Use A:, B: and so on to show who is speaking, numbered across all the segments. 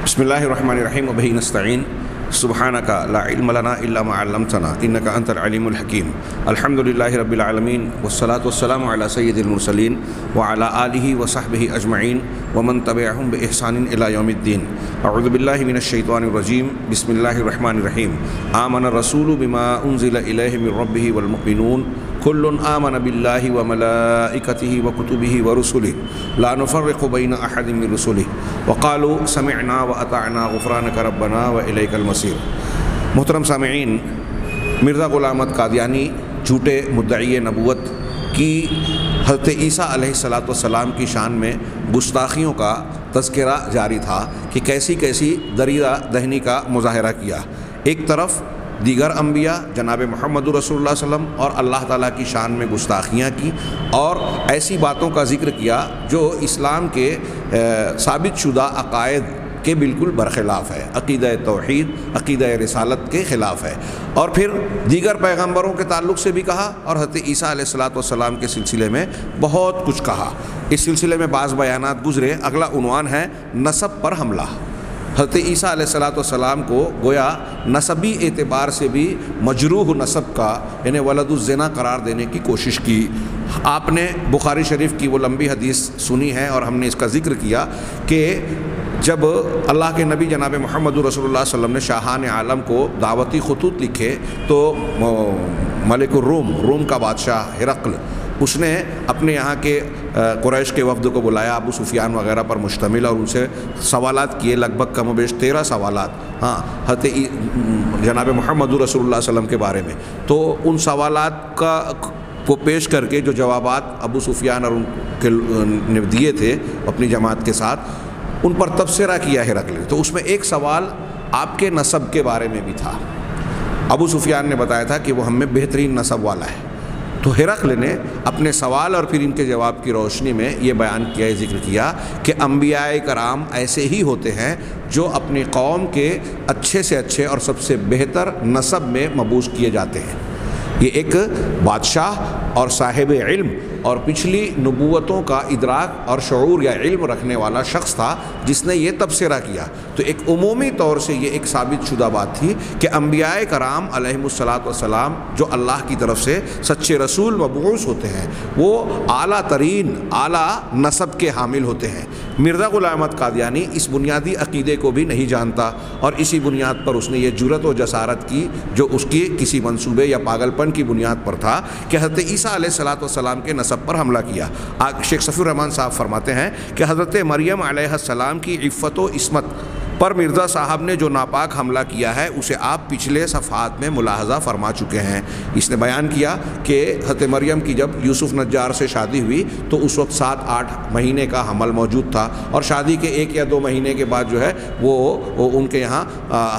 A: بسم اللہ الرحمن الرحیم وبہ نستعین سبحانک لا علم لنا الا ما علمتنا انک انت العلیم الحکیم الحمد للہ رب العالمین والصلاة والسلام علی سید المرسلین وعلی آلہ وصحبہ اجمعین ومن تبعہم بإحسان الی یوم الدین اعوذ باللہ من الشیطان الرجیم بسم اللہ الرحمن الرحیم آمن الرسول بما انزل الیہ من ربہ والمؤمنون کل آمن باللہ وملائکتہ وکتبہ ورسلہ لا نفرق بین احد من رسلہ وقالوا سمعنا واطعنا غفرانک ربنا والیک المصیر۔ محترم سامعین، مرزا غلام احمد قادیانی جھوٹے مدعی نبوت کی حضرت عیسیٰ علیہ السلام کی شان میں گستاخیوں کا تذکرہ جاری تھا کہ کیسی کیسی دریدہ دہنی کا مظاہرہ کیا۔ ایک طرف دیگر انبیاء جناب محمد رسول اللہ صلی اللہ علیہ وسلم اور اللہ تعالیٰ کی شان میں گستاخیاں کی اور ایسی باتوں کا ذکر کیا جو اسلام کے ثابت شدہ عقائد کے بالکل برخلاف ہے، عقیدہ توحید، عقیدہ رسالت کے خلاف ہے۔ اور پھر دیگر پیغمبروں کے تعلق سے بھی کہا اور حضرت عیسیٰ علیہ السلام کے سلسلے میں بہت کچھ کہا۔ اس سلسلے میں بعض بیانات گزرے۔ اگلا عنوان ہے نسب پر حملہ۔ حضرت عیسیٰ علیہ السلام کو گویا نسبی اعتبار سے بھی مجروح نسب کا یعنی ولد الزنا قرار دینے کی کوشش کی۔ آپ نے بخاری شریف کی وہ لمبی حدیث سنی ہے اور ہم نے اس کا ذکر کیا کہ جب اللہ کے نبی جناب محمد رسول اللہ صلی اللہ علیہ وسلم نے شاہان عالم کو دعوتی خطوط لکھے تو ملک روم کا بادشاہ ہرقل اس نے اپنے یہاں کے قریش کے وفد کو بلایا، ابو سفیان وغیرہ پر مشتمل، اور ان سے سوالات کیے، لگ بھگ کم و بیش 13 سوالات حضرت جناب محمد رسول اللہ صلی اللہ علیہ وسلم کے بارے میں۔ تو ان سوالات کو پیش کر کے جو جوابات ابو سفیان اور ان کے نے دیے تھے اپنی جماعت کے ساتھ، ان پر تبصرہ کیا ہرقل نے۔ تو اس میں ایک سوال آپ کے نسب کے بارے میں بھی تھا۔ ابو سفیان نے بتایا تھا کہ وہ ہم میں بہترین نسب والا ہے۔ تو ہرقل نے اپنے سوال اور پھر ان کے جواب کی روشنی میں یہ بیان کیا، یہ ذکر کیا کہ انبیاء کرام ایسے ہی ہوتے ہیں جو اپنی قوم کے اچھے سے اچھے اور سب سے بہتر نسب میں مبعوث کیے جاتے ہیں۔ یہ ایک بادشاہ اور صاحب علم اور پچھلی نبوتوں کا ادراک اور شعور یا علم رکھنے والا شخص تھا جس نے یہ تبصرہ کیا۔ تو ایک عمومی طور سے یہ ایک ثابت شدہ بات تھی کہ انبیاء کرام علیہم السلام جو اللہ کی طرف سے سچے رسول مبعوث ہوتے ہیں وہ اعلیٰ ترین اعلیٰ نسب کے حامل ہوتے ہیں۔ مرزا غلام احمد قادیانی اس بنیادی عقیدے کو بھی نہیں جانتا اور اسی بنیاد پر اس نے یہ جرأت و جسارت کی جو اس کی کسی منصوبے یا پاگل پن کی بنیاد پر تھا کہ حضرت عیسیٰ علیہ السلام کے نسب پر حملہ کیا۔ شیخ صفی الرحمن صاحب فرماتے ہیں کہ حضرت مریم علیہ السلام کی عفت و عصمت پر مرزا صاحب نے جو ناپاک حملہ کیا ہے اسے آپ پچھلے صفحات میں ملاحظہ فرما چکے ہیں۔ اس نے بیان کیا کہ حضرت مریم کی جب یوسف نجار سے شادی ہوئی تو اس وقت 7-8 مہینے کا حمل موجود تھا اور شادی کے 1 یا 2 مہینے کے بعد جو ہے وہ ان کے یہاں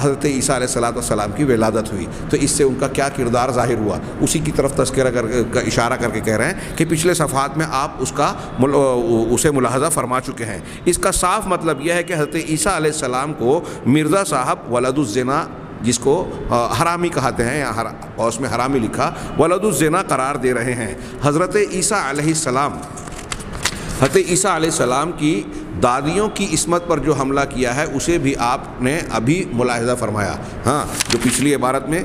A: حضرت عیسیٰ علیہ السلام کی ولادت ہوئی۔ تو اس سے ان کا کیا کردار ظاہر ہوا اسی کی طرف تذکرہ کا اشارہ کر کے کہہ رہے ہیں کہ پچھلے صفحات میں آپ اسے ملاحظہ فرما چکے ہیں۔ اس کا صاف مطلب یہ ہے کہ حضرت عیسیٰ علیہ السلام کو مرزا صاحب ولد الزنا، جس کو حرامی کہتے ہیں یا اس میں حرامی لکھا، ولد الزنا قرار دے رہے ہیں۔ حضرت عیسیٰ علیہ السلام کی دادیوں کی عصمت پر جو حملہ کیا ہے اسے بھی آپ نے ابھی ملاحظہ فرمایا۔ جو پچھلی عبارت میں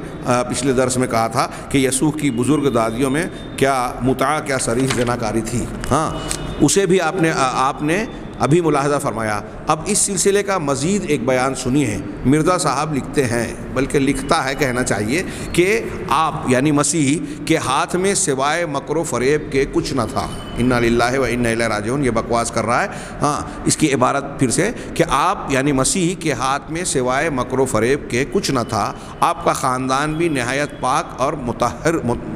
A: پچھلے درس میں کہا تھا کہ یسوع کی بزرگ دادیوں میں کیا متع کیا صریح زناکاری تھی، اسے بھی آپ نے ابھی ملاحظہ فرمایا۔ اب اس سلسلے کا مزید ایک بیان سنیے۔ مرزا صاحب لکھتے ہیں، بلکہ لکھتا ہے کہنا چاہیے، کہ آپ یعنی مسیح کے ہاتھ میں سوائے مکر و فریب کے کچھ نہ تھا۔ انا للہ و انا الیہ راجعون، یہ بکواس کر رہا ہے۔ اس کی عبارت پھر سے کہ آپ یعنی مسیح کے ہاتھ میں سوائے مکر و فریب کے کچھ نہ تھا۔ آپ کا خاندان بھی نہایت پاک اور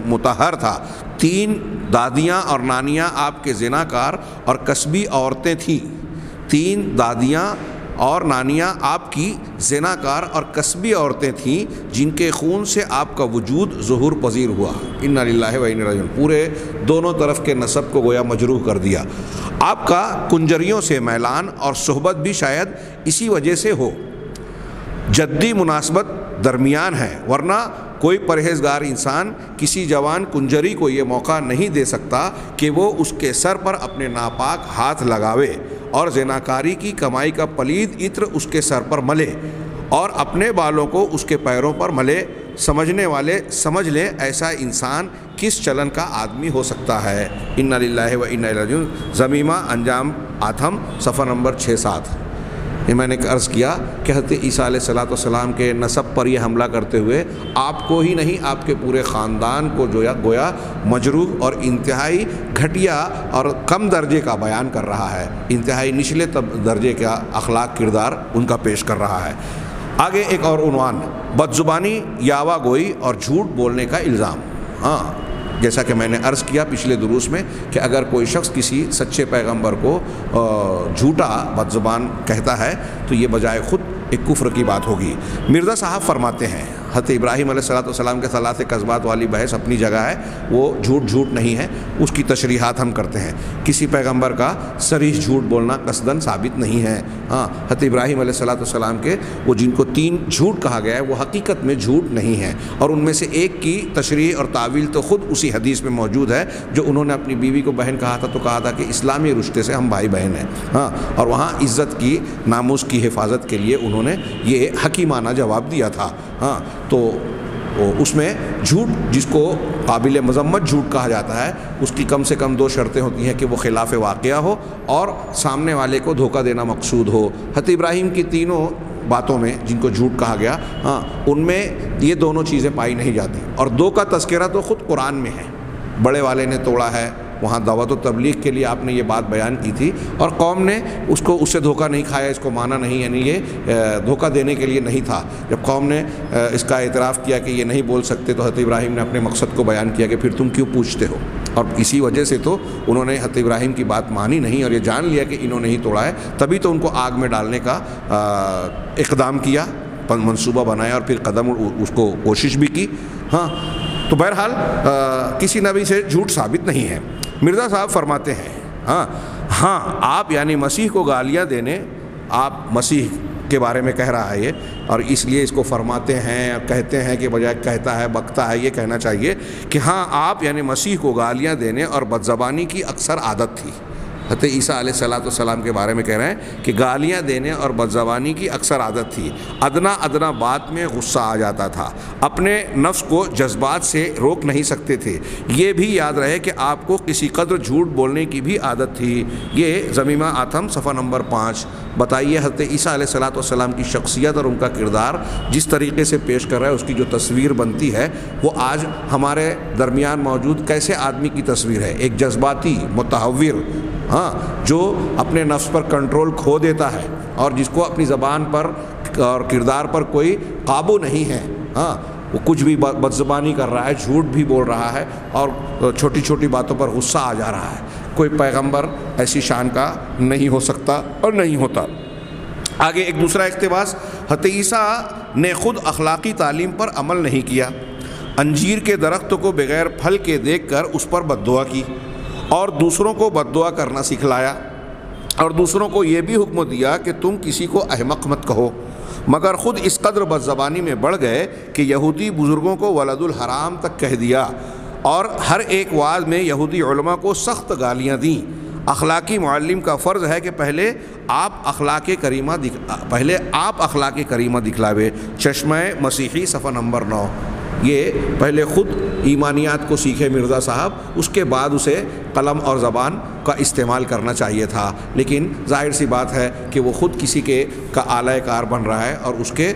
A: مطہر تھا۔ 3 دادیاں اور نانیاں آپ کے زناکار اور کسبی عورتیں تھیں۔ 3 دادیاں اور نانیاں آپ کی زناکار اور کسبی عورتیں تھیں جن کے خون سے آپ کا وجود ظہور پذیر ہوا۔ انا للہ و انا الیہ راجعون، پورے دونوں طرف کے نسب کو گویا مجروح کر دیا۔ آپ کا کنجریوں سے میلان اور صحبت بھی شاید اسی وجہ سے ہو۔ جدی مناسبت درمیان ہے، ورنہ کوئی پرہیزگار انسان کسی جوان کنجری کو یہ موقع نہیں دے سکتا کہ وہ اس کے سر پر اپنے ناپاک ہاتھ لگاوے اور زناکاری کی کمائی کا پلید عطر اس کے سر پر ملے اور اپنے بالوں کو اس کے پیروں پر ملے، سمجھنے والے سمجھ لیں ایسا انسان کس چلن کا آدمی ہو سکتا ہے۔ انا للہ و انا الیہ راجعون، زمیمہ انجام آتھم صفحہ نمبر 6-7۔ یہ میں نے عرض کیا کہ حضرت عیسیٰ علیہ السلام کے نسب پر یہ حملہ کرتے ہوئے آپ کو ہی نہیں آپ کے پورے خاندان کو جو گویا مجروح اور انتہائی گھٹیا اور کم درجے کا بیان کر رہا ہے، انتہائی نچلے درجے کا اخلاق کردار ان کا پیش کر رہا ہے۔ آگے ایک اور عنوان، بدزبانی، یاوہ گوئی اور جھوٹ بولنے کا الزام۔ ہاں، جیسا کہ میں نے عرض کیا پچھلے دروس میں کہ اگر کوئی شخص کسی سچے پیغمبر کو جھوٹا بدزبان کہتا ہے تو یہ بجائے خود ایک کفر کی بات ہوگی۔ مرزا صاحب فرماتے ہیں حضرت ابراہیم علیہ السلام کے ثلاث کذبات والی بحث اپنی جگہ ہے، وہ جھوٹ نہیں ہے، اس کی تشریحات ہم کرتے ہیں۔ کسی پیغمبر کا صریح جھوٹ بولنا قصداً ثابت نہیں ہے۔ ہاں، حضرت ابراہیم علیہ السلام کے وہ جن کو 3 جھوٹ کہا گیا ہے وہ حقیقت میں جھوٹ نہیں ہے، اور ان میں سے ایک کی تشریح اور تعویل تو خود اسی حدیث میں موجود ہے جو انہوں نے اپنی بیوی کو بہن کہا تھا، تو کہا تھا کہ اسلامی رشتے سے ہم بھائی بہن ہیں۔ ہاں، اور وہاں عزت کی، ناموس کی حفاظت کے لیے انہوں نے یہ حکیمانہ جواب دیا تھا۔ ہاں، تو اس میں جھوٹ جس کو قابل مذمت جھوٹ کہا جاتا ہے اس کی کم سے کم 2 شرطیں ہوتی ہیں کہ وہ خلاف واقعہ ہو اور سامنے والے کو دھوکہ دینا مقصود ہو۔ حضرت ابراہیم کی تینوں باتوں میں جن کو جھوٹ کہا گیا، ہاں، ان میں یہ دونوں چیزیں پائی نہیں جاتی، اور 2 کا تذکرہ تو خود قرآن میں ہے۔ بڑے والے نے توڑا ہے، وہاں دعوت و تبلیغ کے لیے آپ نے یہ بات بیان کی تھی، اور قوم نے اس سے دھوکہ نہیں کھایا، اس کو مانا نہیں، یعنی یہ دھوکہ دینے کے لیے نہیں تھا۔ جب قوم نے اس کا اعتراف کیا کہ یہ نہیں بول سکتے تو حضرت ابراہیم نے اپنے مقصد کو بیان کیا کہ پھر تم کیوں پوچھتے ہو، اور اسی وجہ سے تو انہوں نے حضرت ابراہیم کی بات مانی نہیں اور یہ جان لیا کہ انہوں نے ہی توڑا ہے، تبھی تو ان کو آگ میں ڈالنے کا اقدام کیا، منصوبہ بنایا اور پھر قدم اس کو کوشش بھی کی۔ ہاں، تو بہرحال کسی نبی سے جھوٹ ثابت نہیں ہے۔ مرزا صاحب فرماتے ہیں ہاں آپ یعنی مسیح کو گالیاں دینے، آپ مسیح کے بارے میں کہہ رہا ہے یہ، اور اس لیے اس کو فرماتے ہیں، کہتے ہیں کہ بجائے کہتا ہے بکتا ہے، یہ کہنا چاہیے کہ ہاں آپ یعنی مسیح کو گالیاں دینے اور بدزبانی کی اکثر عادت تھی۔ حضرت عیسیٰ علیہ السلام کے بارے میں کہہ رہے ہیں کہ گالیاں دینے اور بدزبانی کی اکثر عادت تھی، ادنا بات میں غصہ آ جاتا تھا، اپنے نفس کو جذبات سے روک نہیں سکتے تھے۔ یہ بھی یاد رہے کہ آپ کو کسی قدر جھوٹ بولنے کی بھی عادت تھی۔ یہ زمیمہ آتھم صفحہ نمبر 5۔ بتائیے حضرت عیسیٰ علیہ السلام کی شخصیت اور ان کا کردار جس طریقے سے پیش کر رہا ہے، اس کی جو تصویر بنتی ہے وہ آج ہمارے درمیان موجود کیسے آدمی کی تصویر ہے؟ ایک جذباتی، متحور، ہاں، جو اپنے نفس پر کنٹرول کھو دیتا ہے اور جس کو اپنی زبان پر اور کردار پر کوئی قابو نہیں ہے۔ ہاں، وہ کچھ بھی بدزبانی کر رہا ہے، جھوٹ بھی بول رہا ہے اور چھوٹی چھوٹی باتوں پر غصہ آ جا رہا ہے۔ کوئی پیغمبر ایسی شان کا نہیں ہو سکتا اور نہیں ہوتا۔ آگے ایک دوسرا اقتباس، حضرت عیسیٰ نے خود اخلاقی تعلیم پر عمل نہیں کیا، انجیر کے درخت کو بغیر پھل کے دیکھ کر اس پر بد دعا کی اور دوسروں کو بد دعا کرنا سکھلایا، اور دوسروں کو یہ بھی حکم دیا کہ تم کسی کو احمق مت کہو، مگر خود اس قدر بدزبانی میں بڑھ گئے کہ یہودی بزرگوں کو ولد الحرام تک کہہ دیا، اور ہر ایک وعظ میں یہودی علماء کو سخت گالیاں دیں۔ اخلاقی معلم کا فرض ہے کہ پہلے آپ اخلاق کریمہ دکھلاوے۔ چشمہ مسیحی صفحہ نمبر 9۔ یہ پہلے خود ایمانیات کو سیکھے مرزا صاحب، اس کے بعد اسے قلم اور زبان کا استعمال کرنا چاہیے تھا، لیکن ظاہر سی بات ہے کہ وہ خود کسی کا آلہ کار بن رہا ہے اور اس کے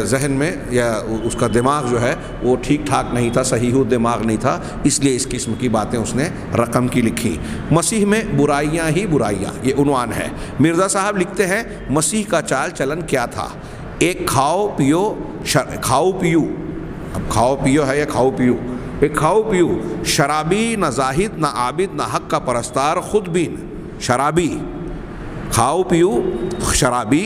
A: ذہن میں یا اس کا دماغ جو ہے وہ ٹھیک ٹھاک نہیں تھا، صحیح دماغ نہیں تھا، اس لیے اس قسم کی باتیں اس نے رقم کی لکھی۔ مسیح میں برائیاں ہی برائیاں، یہ عنوان ہے۔ مرزا صاحب لکھتے ہیں مسیح کا چال چلن کیا تھا؟ ایک کھاؤ پیو، اب کھاؤ پیو ہے یا کھاؤ پیو؟ ایک کھاؤ پیو، شرابی، نہ زاہد نہ عابد نہ حق کا پرستار، خود بین۔ شرابی، کھاؤ پیو، شرابی،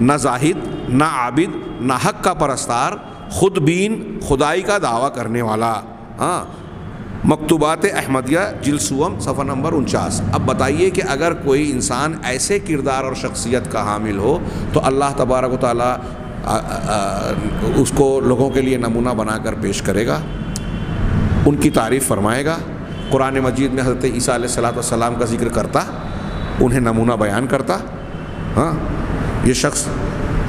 A: نہ زاہد نہ عابد نہ حق کا پرستار، خود بین، خدائی کا دعویٰ کرنے والا۔ ہاں، مکتوبات احمدیہ جلد سوم صفحہ نمبر 49۔ اب بتائیے کہ اگر کوئی انسان ایسے کردار اور شخصیت کا حامل ہو تو اللہ تبارک و تعالیٰ اس کو لوگوں کے لیے نمونہ بنا کر پیش کرے گا، ان کی تعریف فرمائے گا۔ قرآن مجید میں حضرت عیسیٰ علیہ السلام کا ذکر کرتا انہیں نمونہ بیان کرتا؟ ہاں، یہ شخص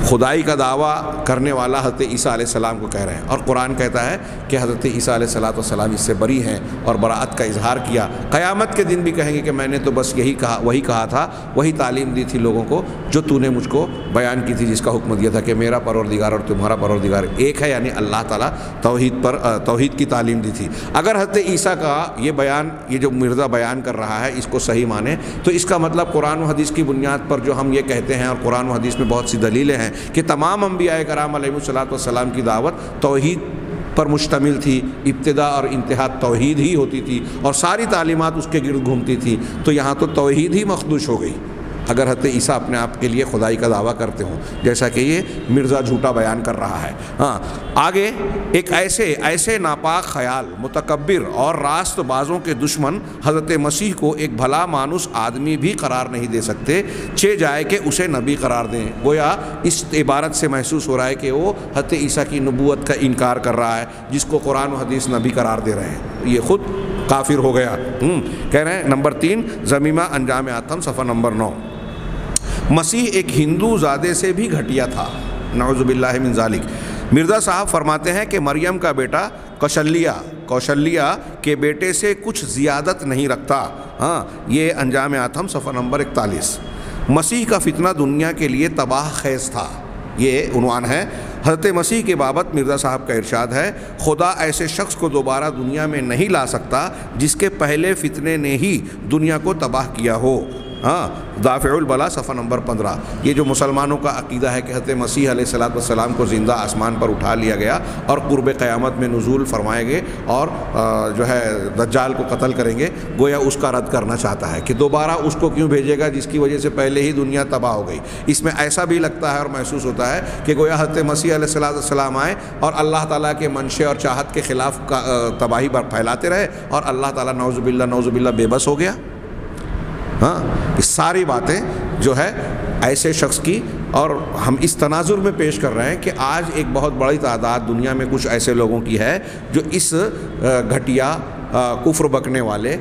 A: خدائی کا دعویٰ کرنے والا حضرت عیسیٰ علیہ السلام کو کہہ رہے ہیں، اور قرآن کہتا ہے کہ حضرت عیسیٰ علیہ السلام اس سے بری ہیں اور براءت کا اظہار کیا۔ قیامت کے دن بھی کہیں گے کہ میں نے تو بس وہی کہا تھا، وہی تعلیم دی تھی لوگوں کو جو تو نے مجھ کو بیان کی تھی، جس کا حکم دیا تھا کہ میرا پروردگار اور تمہارا پروردگار ایک ہے، یعنی اللہ تعالیٰ توحید کی تعلیم دی تھی۔ اگر حضرت عیسیٰ کا یہ بیان، یہ جو مرزا بیان کر رہا ہے، اس کو صحیح مانے تو اس کا مطلب قرآن و حدیث کی بنیاد پر جو ہم یہ کہتے ہیں، اور قرآن و حدیث میں بہت سی دلیلیں ہیں کہ تمام انبیاء کرام علیہ السلام کی دعوت توحید پر مشتمل تھی، ابتدا اور انتہا توحید ہی ہوتی تھی، اور ساری تعلیمات اس کے گرد گھومتی تھی، تو یہاں تو توحید ہی مخدوش ہو گئی اگر حضرت عیسیٰ اپنے آپ کے لیے خدائی کا دعویٰ کرتے ہوں، جیسا کہ یہ مرزا جھوٹا بیان کر رہا ہے۔ ہاں، آگے ایک ایسے ناپاک خیال، متکبر اور راست بازوں کے دشمن حضرت مسیح کو ایک بھلا مانوس آدمی بھی قرار نہیں دے سکتے، چہ جائے کہ اسے نبی قرار دیں۔ گویا اس عبارت سے محسوس ہو رہا ہے کہ وہ حضرت عیسیٰ کی نبوت کا انکار کر رہا ہے، جس کو قرآن و حدیث نبی قرار دے رہے ہیں، یہ خود کافر ہو گیا۔ کہہ رہے ہیں نمبر 3 ضمیمہ انجام آتم صفحہ نمبر 9، مسیح ایک ہندو زادے سے بھی گھٹیا تھا، نعوذ باللہ من ذالک۔ مرزا صاحب فرماتے ہیں کہ مریم کا بیٹا کوشلیہ کے بیٹے سے کچھ زیادت نہیں رکھتا۔ ہاں، یہ انجام آتم صفحہ نمبر 41۔ مسیح کا فتنہ دنیا کے لیے تباہ خیز تھا، یہ عنوان ہے۔ حضرت مسیح کے بابت مرزا صاحب کا ارشاد ہے، خدا ایسے شخص کو دوبارہ دنیا میں نہیں لا سکتا جس کے پہلے فتنے نے ہی دنیا کو تباہ کیا ہو۔ ہاں، دافع البلا صفحہ نمبر 15۔ یہ جو مسلمانوں کا عقیدہ ہے کہ حضرت مسیح علیہ السلام کو زندہ آسمان پر اٹھا لیا گیا اور قرب قیامت میں نزول فرمائے گے اور جو ہے دجال کو قتل کریں گے، گویا اس کا رد کرنا چاہتا ہے کہ دوبارہ اس کو کیوں بھیجے گا جس کی وجہ سے پہلے ہی دنیا تباہ ہو گئی۔ اس میں ایسا بھی لگتا ہے اور محسوس ہوتا ہے کہ گویا حضرت مسیح علیہ السلام آئے اور اللہ تعالیٰ کے منشے اور چاہت کے خلاف تباہی پھیلاتے رہے، اور اللہ تعالیٰ نعوذ باللہ بے بس ہو گیا۔ ہاں، یہ ساری باتیں جو ہے ایسے شخص کی، اور ہم اس تناظر میں پیش کر رہے ہیں کہ آج ایک بہت بڑی تعداد دنیا میں کچھ ایسے لوگوں کی ہے جو اس گھٹیا، کفر بکنے والے،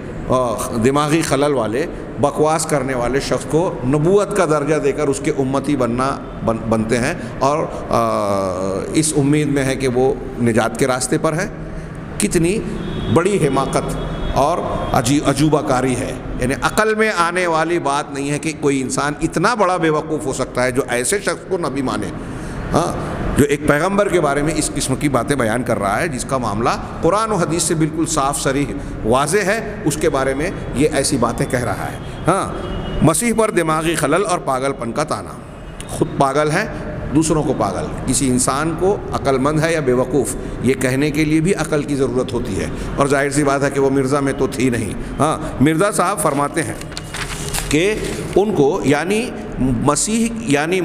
A: دماغی خلل والے، بکواس کرنے والے شخص کو نبوت کا درجہ دے کر اس کے امتی بنتے ہیں، اور اس امید میں ہے کہ وہ نجات کے راستے پر ہے۔ کتنی بڑی حماقت اور عجوبہ کاری ہے، یعنی عقل میں آنے والی بات نہیں ہے کہ کوئی انسان اتنا بڑا بے وقوف ہو سکتا ہے جو ایسے شخص کو نبی مانے، ہاں، جو ایک پیغمبر کے بارے میں اس قسم کی باتیں بیان کر رہا ہے، جس کا معاملہ قرآن و حدیث سے بالکل صاف صریح واضح ہے، اس کے بارے میں یہ ایسی باتیں کہہ رہا ہے۔ ہاں، مسیح پر دماغی خلل اور پاگل پن کا طعنہ، خود پاگل ہے، دوسروں کو پاگل۔ کسی انسان کو عقل مند ہے یا بے وقوف، یہ کہنے کے لیے بھی عقل کی ضرورت ہوتی ہے، اور ظاہر سی بات ہے کہ وہ مرزا میں تو تھی نہیں۔ ہاں، مرزا صاحب فرماتے ہیں کہ ان کو یعنی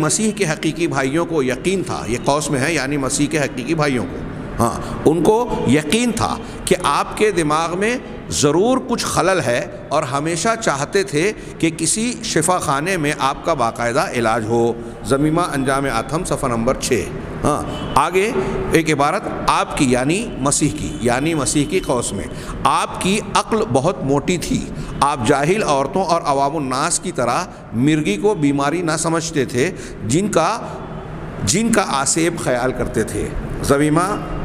A: مسیح کے حقیقی بھائیوں کو یقین تھا، یہ قوس میں ہے، یعنی مسیح کے حقیقی بھائیوں کو، ہاں، ان کو یقین تھا کہ آپ کے دماغ میں ضرور کچھ خلل ہے، اور ہمیشہ چاہتے تھے کہ کسی شفا خانے میں آپ کا باقاعدہ علاج ہو۔ ضمیمہ انجام آتم صفحہ نمبر 6۔ ہاں، آگے ایک عبارت، آپ کی یعنی مسیح کی قوس میں، آپ کی عقل بہت موٹی تھی، آپ جاہل عورتوں اور عوام الناس کی طرح مرگی کو بیماری نہ سمجھتے تھے جن کا آسیب خیال کرتے تھے۔ ضمیمہ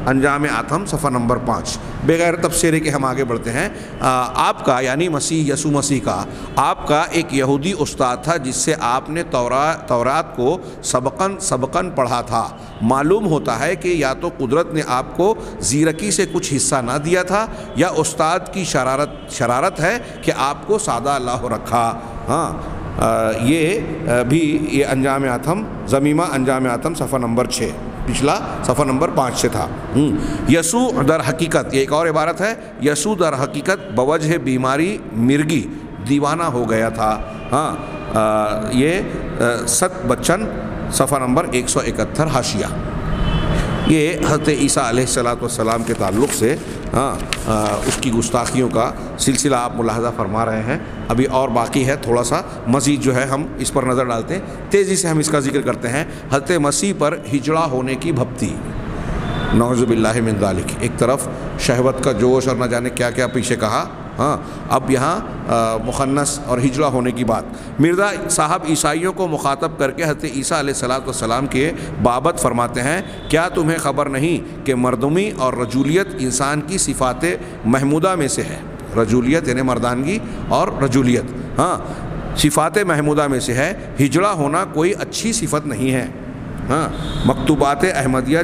A: انجام آتم صفحہ نمبر 5۔ بغیر تبصرے کے ہم آگے بڑھتے ہیں۔ آپ کا یعنی یسوع مسیح کا آپ کا ایک یہودی استاد تھا جس سے آپ نے تورات کو سبقاً پڑھا تھا۔ معلوم ہوتا ہے کہ یا تو قدرت نے آپ کو زیرکی سے کچھ حصہ نہ دیا تھا، یا استاد کی شرارت ہے کہ آپ کو سادہ اللہ رکھا۔ ہاں، یہ انجام آتم، ضمیمہ انجام آتم صفحہ نمبر 6، پچھلا صفحہ نمبر 5 سے تھا۔ یسوع در حقیقت، یہ ایک اور عبارت ہے، یسوع در حقیقت بوجہ بیماری مرگی دیوانہ ہو گیا تھا۔ ہاں، یہ ست بچن صفحہ نمبر 171 حاشیہ۔ یہ حضرت عیسیٰ علیہ السلام کے تعلق سے اس کی گستاخیوں کا سلسلہ آپ ملاحظہ فرما رہے ہیں۔ ابھی اور باقی ہے، تھوڑا سا مزید جو ہے ہم اس پر نظر ڈالتے ہیں، تیزی سے ہم اس کا ذکر کرتے ہیں۔ حضرت مسیح پر ہجڑا ہونے کی بھپتی، نعوذ باللہ من ذالک۔ ایک طرف شہوت کا جوش اور نہ جانے کیا کیا پیچھے کہا، ہاں اب یہاں مخنث اور ہجڑا ہونے کی بات۔ مرزا صاحب عیسائیوں کو مخاطب کر کے حضرت عیسیٰ علیہ السلام کے بابت فرماتے ہیں، کیا تمہیں خبر نہیں کہ مردمی اور رجولیت انسان کی صفات محمودہ میں سے ہے؟ رجولیت یعنی مردانگی اور رجولیت ہاں صفات محمودہ میں سے ہے، ہجڑا ہونا کوئی اچھی صفت نہیں ہے۔ ہاں مکتوبات احمدیہ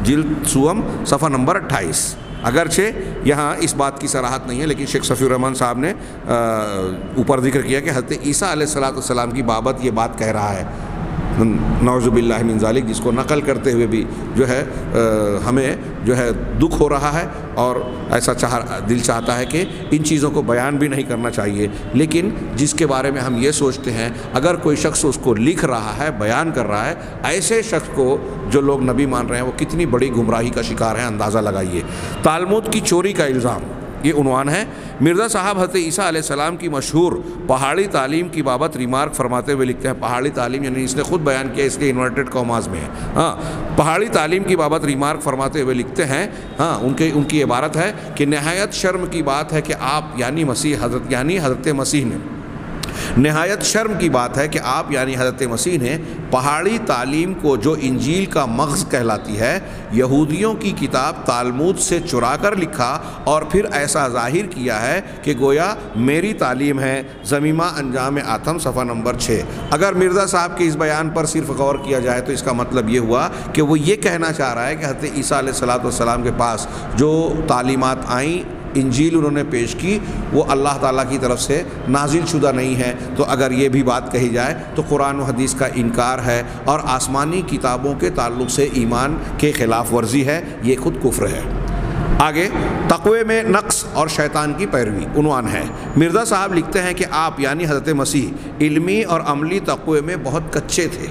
A: جلد سوم صفحہ نمبر 28۔ اگرچہ یہاں اس بات کی صراحت نہیں ہے، لیکن شیخ صفی الرحمن صاحب نے اوپر ذکر کیا کہ حضرت عیسیٰ علیہ السلام کی بابت یہ بات کہہ رہا ہے، نعوذ باللہ من ذالک، جس کو نقل کرتے ہوئے بھی جو ہے ہمیں جو ہے دکھ ہو رہا ہے، اور ایسا دل چاہتا ہے کہ ان چیزوں کو بیان بھی نہیں کرنا چاہیے، لیکن جس کے بارے میں ہم یہ سوچتے ہیں اگر کوئی شخص اس کو لکھ رہا ہے، بیان کر رہا ہے، ایسے شخص کو جو لوگ نبی مان رہے ہیں وہ کتنی بڑی گمراہی کا شکار ہیں، اندازہ لگائیے۔ تالمود کی چوری کا الزام، یہ عنوان ہے۔ مرزا صاحب حضرت عیسیٰ علیہ السلام کی مشہور پہاڑی تعلیم کی بابت ریمارک فرماتے ہوئے لکھتے ہیں، پہاڑی تعلیم یعنی اس نے خود بیان کیا، اس کے انورٹڈ کاماز میں ہے، ہاں پہاڑی تعلیم کی بابت ریمارک فرماتے ہوئے لکھتے ہیں، ہاں ان کی عبارت ہے کہ نہایت شرم کی بات ہے کہ آپ یعنی حضرت مسیح نے، نہایت شرم کی بات ہے کہ آپ یعنی حضرت مسیح نے پہاڑی تعلیم کو جو انجیل کا مغز کہلاتی ہے، یہودیوں کی کتاب تالمود سے چرا کر لکھا، اور پھر ایسا ظاہر کیا ہے کہ گویا میری تعلیم ہے۔ زمیمہ انجام آتم صفحہ نمبر 6۔ اگر مرزا صاحب کے اس بیان پر صرف غور کیا جائے تو اس کا مطلب یہ ہوا کہ وہ یہ کہنا چاہ رہا ہے کہ حضرت عیسیٰ علیہ السلام کے پاس جو تعلیمات آئیں، انجیل انہوں نے پیش کی، وہ اللہ تعالیٰ کی طرف سے نازل شدہ نہیں ہے۔ تو اگر یہ بھی بات کہی جائے تو قرآن و حدیث کا انکار ہے اور آسمانی کتابوں کے تعلق سے ایمان کے خلاف ورزی ہے، یہ خود کفر ہے۔ آگے تقوی میں نقص اور شیطان کی پیروی عنوان ہے۔ مرزا صاحب لکھتے ہیں کہ آپ یعنی حضرت مسیح علمی اور عملی تقوی میں بہت کچے تھے،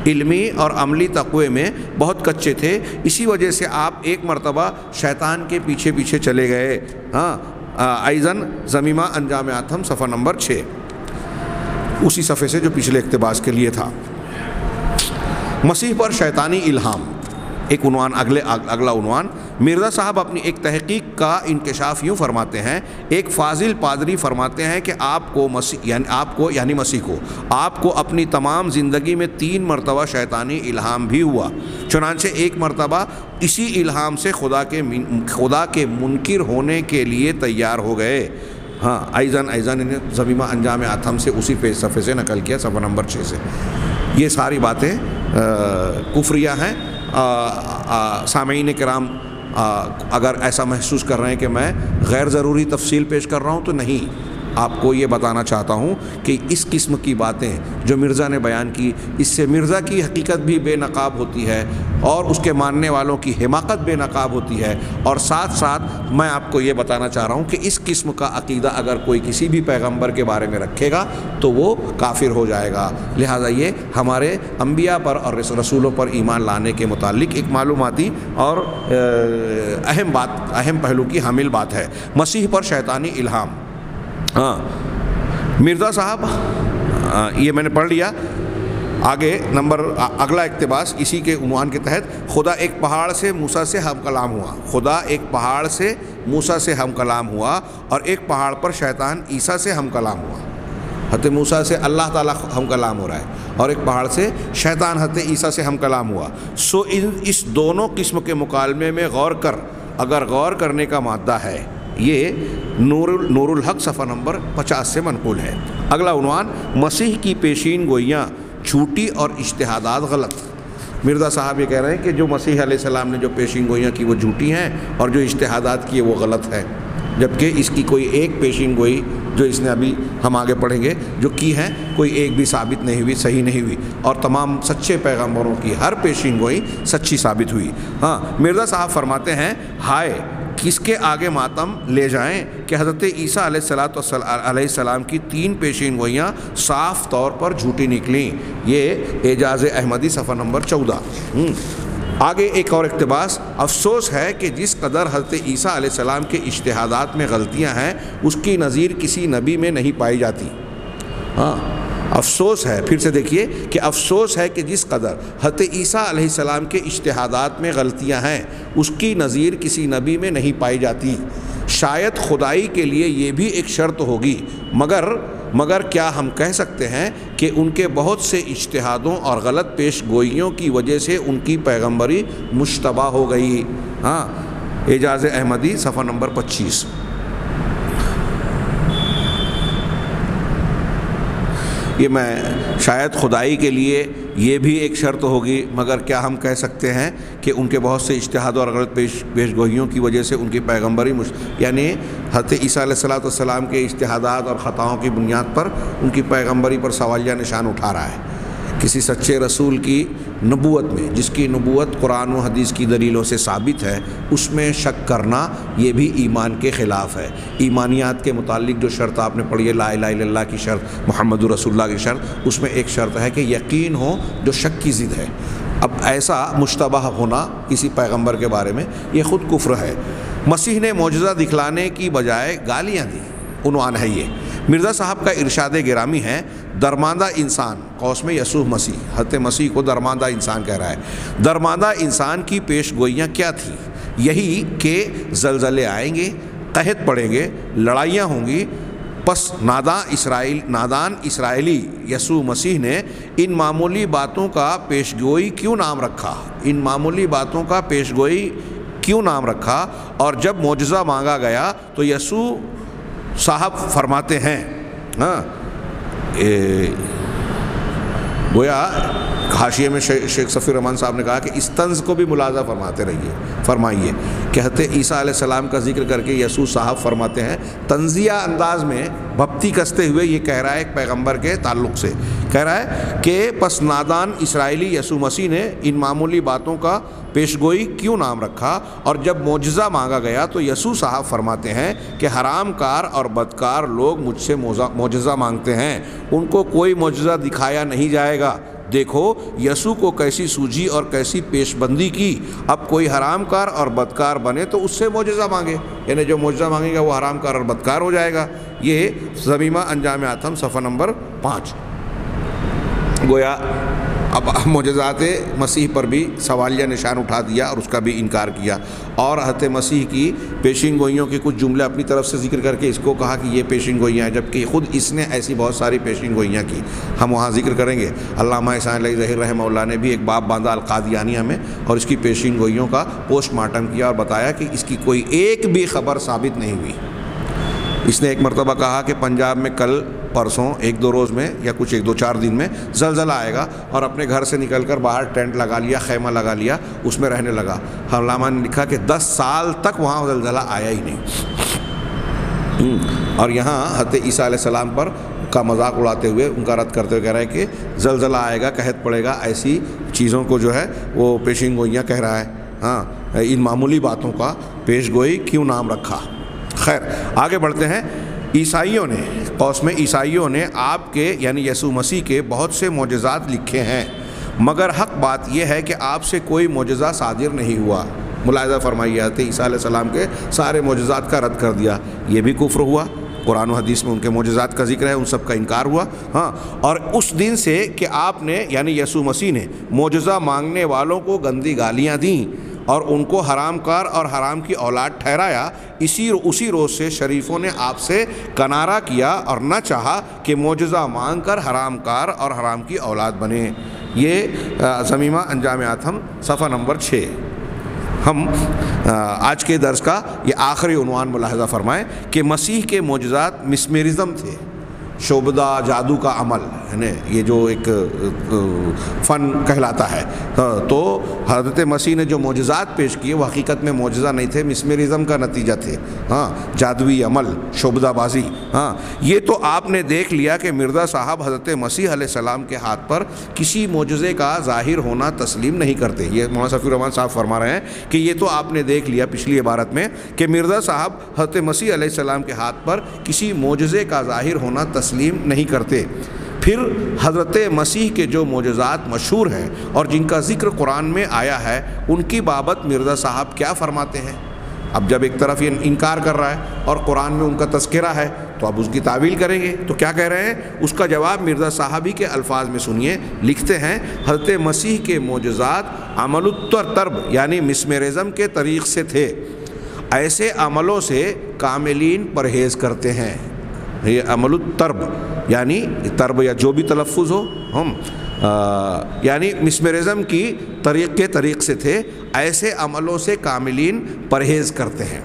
A: علمی اور عملی تقوی میں بہت کچے تھے، اسی وجہ سے آپ ایک مرتبہ شیطان کے پیچھے پیچھے چلے گئے۔ ہاں ایزن زمیمہ انجام آتم صفحہ نمبر 6، اسی صفحے سے جو پچھلے اقتباس کے لیے تھا۔ مسیح پر شیطانی الہام، ایک عنوان اگلا عنوان۔ مرزا صاحب اپنی ایک تحقیق کا انکشاف یوں فرماتے ہیں، ایک فاضل پادری فرماتے ہیں کہ آپ کو اپنی تمام زندگی میں 3 مرتبہ شیطانی الہام بھی ہوا، چنانچہ ایک مرتبہ اسی الہام سے خدا کے منکر ہونے کے لیے تیار ہو گئے۔ ہاں ایزن نے زمیمہ انجام آتم سے اسی صفحے سے نقل کیا، صفحہ نمبر 6 سے۔ یہ ساری باتیں کفریہ ہیں۔ سامعین کرام اگر ایسا محسوس کر رہے ہیں کہ میں غیر ضروری تفصیل پیش کر رہا ہوں تو نہیں، آپ کو یہ بتانا چاہتا ہوں کہ اس قسم کی باتیں جو مرزا نے بیان کی، اس سے مرزا کی حقیقت بھی بے نقاب ہوتی ہے اور اس کے ماننے والوں کی حماقت بے نقاب ہوتی ہے، اور ساتھ ساتھ میں آپ کو یہ بتانا چاہ رہا ہوں کہ اس قسم کا عقیدہ اگر کوئی کسی بھی پیغمبر کے بارے میں رکھے گا تو وہ کافر ہو جائے گا۔ لہٰذا یہ ہمارے انبیاء پر اور رسولوں پر ایمان لانے کے متعلق ایک معلوماتی اور اہم پہلو کی حامل بات ہے۔ مسیح پر شیطانی الہام، ہاں مرزا صاحب یہ میں نے پڑھ لیا۔ آگے اگلا اقتباس اسی کے عنوان کے تحت، خدا ایک پہاڑ سے موسیٰ سے ہم کلام ہوا، خدا ایک پہاڑ سے موسیٰ سے ہم کلام ہوا، اور ایک پہاڑ پر شیطان عیسیٰ سے ہم کلام ہوا۔ حضرت موسیٰ سے اللہ تعالیٰ ہم کلام ہو رہا ہے، اور ایک پہاڑ سے شیطان حضرت عیسیٰ سے ہم کلام ہوا۔ اس دونوں قسم کے مکالمے میں اگر غور کرنے کا مادہ ہے، یہ نور الحق صفحہ نمبر 50 سے منقول ہے۔ اگلا عنوان، مسیح کی پیشین گوئیاں جھوٹی اور اجتہادات غلط۔ مرزا صاحب یہ کہہ رہے ہیں کہ جو مسیح علیہ السلام نے جو پیشین گوئیاں کی وہ جھوٹی ہیں، اور جو اجتہادات کیے وہ غلط ہیں، جبکہ اس کی کوئی ایک پیشین گوئی جو اس نے ابھی ہم آگے پڑھیں گے جو کی ہے، کوئی ایک بھی ثابت نہیں ہوئی، صحیح نہیں ہوئی، اور تمام سچے پیغمبروں کی ہر پیشین گوئی سچی ثابت ہوئی۔ ہاں مرزا صاحب فرماتے ہیں، ہائے کس کے آگے ماتم لے جائیں کہ حضرت عیسیٰ علیہ السلام کی 3 پیشین گوئیاں صاف طور پر جھوٹی نکلیں۔ یہ اعجاز احمدی صفحہ نمبر 14۔ آگے ایک اور اقتباس، افسوس ہے کہ جس قدر حضرت عیسیٰ علیہ السلام کے اجتہادات میں غلطیاں ہیں اس کی نظیر کسی نبی میں نہیں پائی جاتی۔ ہاں افسوس ہے، پھر سے دیکھیے کہ افسوس ہے کہ جس قدر حضرت عیسیٰ علیہ السلام کے اجتہادات میں غلطیاں ہیں اس کی نظیر کسی نبی میں نہیں پائی جاتی۔ شاید خدائی کے لیے یہ بھی ایک شرط ہوگی، مگر کیا ہم کہہ سکتے ہیں کہ ان کے بہت سے اجتہادوں اور غلط پیش گوئیوں کی وجہ سے ان کی پیغمبری مشتبہ ہو گئی؟ ہاں، اعجاز احمدی صفحہ نمبر 25۔ یہ میں شاید خدائی کے لیے یہ بھی ایک شرط ہوگی، مگر کیا ہم کہہ سکتے ہیں کہ ان کے بہت سے اجتہاد اور غلط پیش گوئیوں کی وجہ سے ان کی پیغمبری یعنی حضرت عیسیٰ علیہ السلام کے اجتہادات اور خطاؤں کی بنیاد پر ان کی پیغمبری پر سوالیہ نشان اٹھا رہا ہے۔ کسی سچے رسول کی نبوت میں، جس کی نبوت قرآن و حدیث کی دلیلوں سے ثابت ہے، اس میں شک کرنا یہ بھی ایمان کے خلاف ہے۔ ایمانیات کے متعلق جو شرط آپ نے پڑھی ہے، لا الہ الا اللہ کی شرط، محمد رسول اللہ کی شرط، اس میں ایک شرط ہے کہ یقین ہو جو شک کی ضد ہے۔ اب ایسا مشتبہ ہونا کسی پیغمبر کے بارے میں یہ خود کفر ہے۔ مسیح نے معجزہ دکھلانے کی بجائے گالیاں دی، عنوان ہے یہ۔ مرزا صاحب کا ارشاد گرامی ہے، درماندہ انسان، قوس میں یسوع مسیح، حضرت مسیح کو درماندہ انسان کہہ رہا ہے۔ درماندہ انسان کی پیش گوئیاں کیا تھیں؟ یہی کہ زلزلے آئیں گے، قحط پڑیں گے، لڑائیاں ہوں گی۔ پس نادان اسرائیلی یسوع مسیح نے ان معمولی باتوں کا پیش گوئی کیوں نام رکھا؟ ان معمولی باتوں کا پیش گوئی کیوں نام رکھا؟ اور جب معجزہ مانگا گیا تو یسوع صاحب فرماتے ہیں، گویا حاشیے میں شیخ صفی الرحمان صاحب نے کہا کہ اس طنز کو بھی ملاحظہ فرمائیے کہ حضرت عیسیٰ علیہ السلام کا ذکر کر کے یسوع صاحب فرماتے ہیں، طنزیہ انداز میں بھپتی کستے ہوئے یہ کہہ رہا ہے ایک پیغمبر کے تعلق سے، کہہ رہا ہے کہ پس نادان اسرائیلی یسوع مسیح نے ان معمولی باتوں کا پیش گوئی کیوں نام رکھا؟ اور جب معجزہ مانگا گیا تو یسوع صاحب فرماتے ہیں کہ حرام کار اور بدکار لوگ مجھ سے معجزہ مانگتے ہیں، ان کو کوئی معجزہ دکھایا نہیں جائے گا۔ دیکھو یسوع کو کیسی سوجھی اور کیسی پیش بندی کی۔ اب کوئی حرام کار اور بدکار بنے تو اس سے معجزہ مانگے، یعنی جو معجزہ مانگے گا وہ حرام کار اور بدکار ہو جائے گا۔ یہ ضمیمہ انجام آتم صفحہ نمبر 5۔ گویا اب معجزات مسیح پر بھی سوالیہ نشان اٹھا دیا اور اس کا بھی انکار کیا، اور حضرت مسیح کی پیشین گوئیوں کے کچھ جملے اپنی طرف سے ذکر کر کے اس کو کہا کہ یہ پیشین گوئیاں ہیں، جبکہ خود اس نے ایسی بہت ساری پیشین گوئیاں کی، ہم وہاں ذکر کریں گے۔ علامہ احسان علی ظہیر رحمہ اللہ نے بھی ایک باب باندھا القادیانیہ میں اور اس کی پیشین گوئیوں کا پوسٹ مارٹم کیا اور بتایا کہ اس کی کوئی ایک بھی خبر ثابت نہیں ہوئی۔ اس نے ایک مرتبہ کہا کہ پنجاب میں کل پرسوں 1-2 روز میں یا کچھ 1-2-4 دن میں زلزلہ آئے گا، اور اپنے گھر سے نکل کر باہر ٹینٹ لگا لیا، خیمہ لگا لیا، اس میں رہنے لگا۔ علامہ نے لکھا کہ 10 سال تک وہاں زلزلہ آیا ہی نہیں۔ اور یہاں حضرت عیسیٰ علیہ السلام پر کا مذاق اڑاتے ہوئے، ان کا رد کرتے ہوئے کہہ رہا ہے کہ زلزلہ آئے گا، قحط پڑے گا، ایسی چیزوں کو جو ہے وہ پیشین گوئیاں کہہ رہا ہے۔ ان معمولی باتوں کا پیش گوئی کیوں نام رکھا؟ خیر آگے بڑھتے ہیں۔ عیسائیوں نے، قوس میں عیسائیوں نے آپ کے یعنی یسوع مسیح کے بہت سے معجزات لکھے ہیں، مگر حق بات یہ ہے کہ آپ سے کوئی معجزہ صادر نہیں ہوا۔ ملاحظہ فرمائیے، حضرت عیسیٰ علیہ السلام کے سارے معجزات کا رد کر دیا، یہ بھی کفر ہوا۔ قرآن و حدیث میں ان کے معجزات کا ذکر ہے، ان سب کا انکار ہوا۔ اور اس دن سے کہ آپ نے یعنی یسوع مسیح نے معجزہ مانگنے والوں کو گندی گالیاں دیں اور ان کو حرام کار اور حرام کی اولاد ٹھہرایا، اسی روز سے شریفوں نے آپ سے کنارہ کیا اور نہ چاہا کہ معجزہ مانگ کر حرام کار اور حرام کی اولاد بنے۔ یہ ضمیمہ انجام آتم صفحہ نمبر 6۔ ہم آج کے درس کا یہ آخری عنوان ملاحظہ فرمائیں کہ مسیح کے معجزات مسمرزم تھے، شعبدہ جادو کا عمل، یعنی یہ جو ایک فن کہلاتا ہے۔ تو حضرت مسیح نے جو معجزات پیش کیے وہ حقیقت میں معجزہ نہیں تھے، مسمرزم کا نتیجہ تھے، جادوی عمل، شعبدہ بازی۔ یہ تو آپ نے دیکھ لیا کہ مرزا صاحب حضرت مسیح علیہ السلام کے ہاتھ پر کسی معجزے کا ظاہر ہونا تسلیم نہیں کرتے۔ یہ مولانا صفی الرحمان صاحب فرما رہے ہیں کہ یہ تو آپ نے دیکھ لیا پچھلی عبارت میں کہ مرزا صاحب حضرت مسیح علیہ السلام کے ہاتھ پر کسی معجزے کا ظاہر ہونا تسلیم نہیں کرتے۔ پھر حضرت مسیح کے جو معجزات مشہور ہیں اور جن کا ذکر قرآن میں آیا ہے، ان کی بابت مرزا صاحب کیا فرماتے ہیں؟ اب جب ایک طرف یہ انکار کر رہا ہے اور قرآن میں ان کا تذکرہ ہے تو اب اس کی تعویل کریں گے، تو کیا کہہ رہے ہیں؟ اس کا جواب مرزا صاحب ہی کے الفاظ میں سنیے۔ لکھتے ہیں، حضرت مسیح کے معجزات عمل الترب یعنی مسمرزم کے طریق سے تھے۔ ایسے عملوں سے کاملین پرہیز کرتے ہیں. یہ عمل الترب یعنی ترب یا جو بھی تلفظ ہو ہم یعنی مسمرزم کی طریق سے تھے، ایسے عملوں سے کاملین پرہیز کرتے ہیں.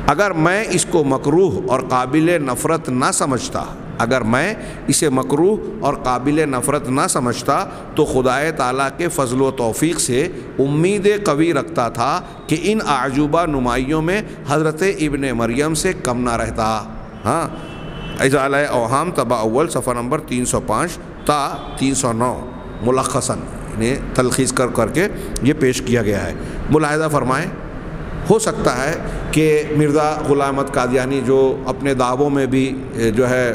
A: اگر میں اس کو مکروہ اور قابل نفرت نہ سمجھتا، اگر میں اسے مکروہ اور قابل نفرت نہ سمجھتا تو خدائے تعالیٰ کے فضل و توفیق سے امید قوی رکھتا تھا کہ ان اعجوبہ نمائیوں میں حضرت ابن مریم سے کم نہ رہتا. ہاں، ازالہ اوہام طبع اول صفحہ نمبر 305 تا 309 ملخصاً انہیں تلخیص کر کے یہ پیش کیا گیا ہے. ملاحظہ فرمائیں، ہو سکتا ہے کہ مرزا غلام احمد قادیانی جو اپنے دعووں میں بھی جو ہے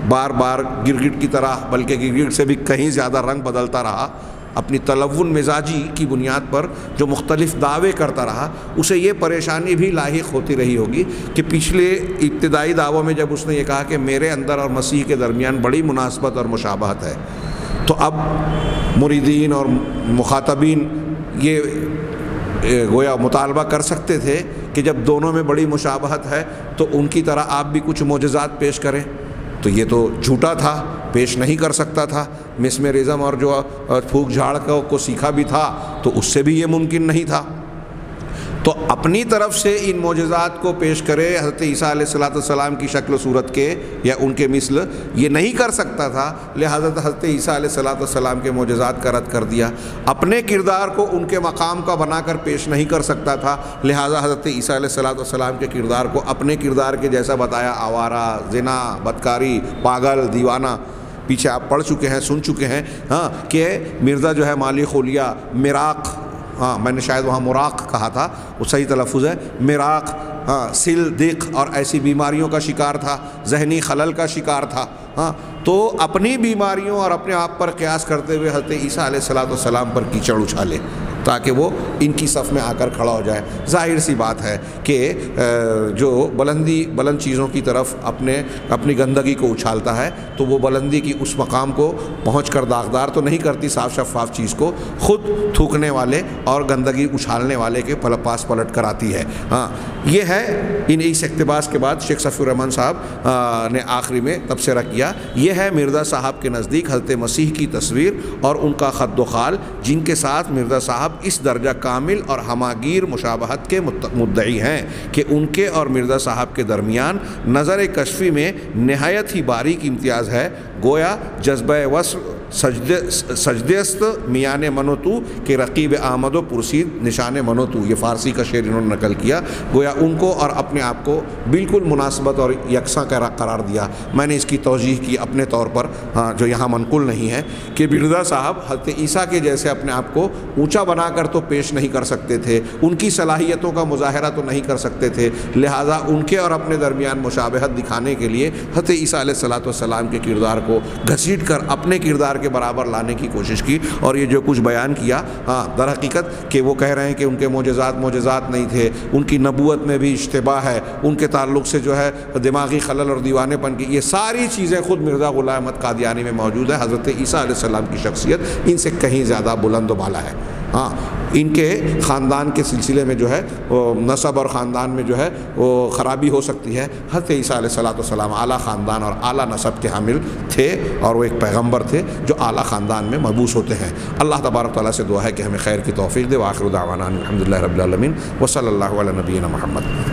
A: بار بار گرگٹ کی طرح، بلکہ گرگٹ سے بھی کہیں زیادہ رنگ بدلتا رہا، اپنی تلون مزاجی کی بنیاد پر جو مختلف دعوے کرتا رہا، اسے یہ پریشانی بھی لاحق ہوتی رہی ہوگی کہ پچھلے ابتدائی دعووں میں جب اس نے یہ کہا کہ میرے اندر اور مسیح کے درمیان بڑی مناسبت اور مشابہت ہے، تو اب مریدین اور مخاطبین یہ گویا مطالبہ کر سکتے تھے کہ جب دونوں میں بڑی مشابہت ہے تو ان کی طرح آپ بھی کچھ معجزات پیش کریں. تو یہ تو جھوٹا تھا، پیش نہیں کر سکتا تھا. مسمرزم اور جو پھونک جھاڑ کو سیکھا بھی تھا تو اس سے بھی یہ ممکن نہیں تھا. تو اپنی طرف سے ان معجزات کو پیش کرے حضرت عیسیٰ علیہ السلام کی شکل و صورت کے یا ان کے مثل، یہ نہیں کر سکتا تھا، لہذا حضرت عیسیٰ علیہ السلام کے معجزات کا رد کر دیا. اپنے کردار کو ان کے مقام کا بنا کر پیش نہیں کر سکتا تھا، لہذا حضرت عیسیٰ علیہ السلام کے کردار کو اپنے کردار کے جیسا بتایا. آوارہ، زنا، بدکاری، پاگل، دیوانہ. پیچھے آپ پڑھ چکے ہیں، سن چکے ہیں ہاں کہ مرزا جو ہے مالی خولیا، مراق، ہاں میں نے شاید وہاں مراق کہا تھا، وہ صحیح تلفظ ہے، مراق، ہاں سل، دق اور ایسی بیماریوں کا شکار تھا، ذہنی خلل کا شکار تھا. ہاں تو اپنی بیماریوں اور اپنے آپ پر قیاس کرتے ہوئے حضرت عیسیٰ علیہ السلام پر کیچڑ اچھالے تاکہ وہ ان کی صف میں آ کر کھڑا ہو جائے. ظاہر سی بات ہے کہ جو بلند چیزوں کی طرف اپنی گندگی کو اچھالتا ہے تو وہ بلندی کی اس مقام کو پہنچ کر داغدار تو نہیں کرتی صاف شفاف چیز کو، خود تھوکنے والے اور گندگی اچھالنے والے کے پاس پلٹ کر آتی ہے. ہاں یہ ہے اس اقتباس کے بعد شیخ صفی الرحمن صاحب نے آخری میں تبصرہ کیا. یہ ہے مرزا صاحب کے نزدیک حضرت مسیح کی تصویر اور ان کا خد و خال، جن کے ساتھ مرزا صاحب اس درجہ کامل اور ہماگیر مشابہت کے مدعی ہیں کہ ان کے اور مرزا صاحب کے درمیان نظر کشفی میں نہایت ہی باریک امتیاز ہے. گویا جذبہ وصل سجدے است میان منو تو کہ رقیب آمد و پرسید نشان منو تو. یہ فارسی کا شعر انہوں نے نقل کیا. گویا ان کو اور اپنے آپ کو بالکل مناسبت اور یکساں قرار دیا. میں نے اس کی توجیح کی اپنے طور پر جو یہاں منقول نہیں ہے کہ مرزا صاحب حضرت عیسیٰ کے جیسے اپنے آپ کو اونچا بنا کر تو پیش نہیں کر سکتے تھے، ان کی صلاحیتوں کا مظاہرہ تو نہیں کر سکتے تھے، لہٰذا ان کے اور اپنے درمیان مشابہت دکھانے کے لیے حضرت عیسیٰ علیہ السلام کے کردار کو گھسیٹ کر اپنے کردار کے برابر لانے کی کوشش کی. اور یہ جو کچھ بیان کیا در حقیقت کہ وہ کہہ رہے ہیں کہ ان کے معجزات نہیں تھے، ان کی نبوت میں بھی اشتباہ ہے، ان کے تعلق سے جو ہے دماغی خلل اور دیوانے پن کی، یہ ساری چیزیں خود مرزا غلام احمد قادیانی میں موجود ہے. حضرت عیسیٰ علیہ السلام کی شخصیت ان سے کہیں زیادہ بلند و بالا ہے. ہاں ان کے خاندان کے سلسلے میں جو ہے نسب اور خاندان میں جو ہے وہ خرابی ہو سکتی ہے. حضرت عیسیٰ علیہ السلام اعلیٰ خاندان اور اعلیٰ نسب کے حامل تھے اور وہ ایک پیغمبر تھے جو اعلیٰ خاندان میں مبعوث ہوتے ہیں. اللہ تبارک تعالیٰ سے دعا ہے کہ ہمیں خیر کی توفیق دے. وآخر دعوانا الحمد للہ رب العالمین وصلی اللہ علی نبینا محمد.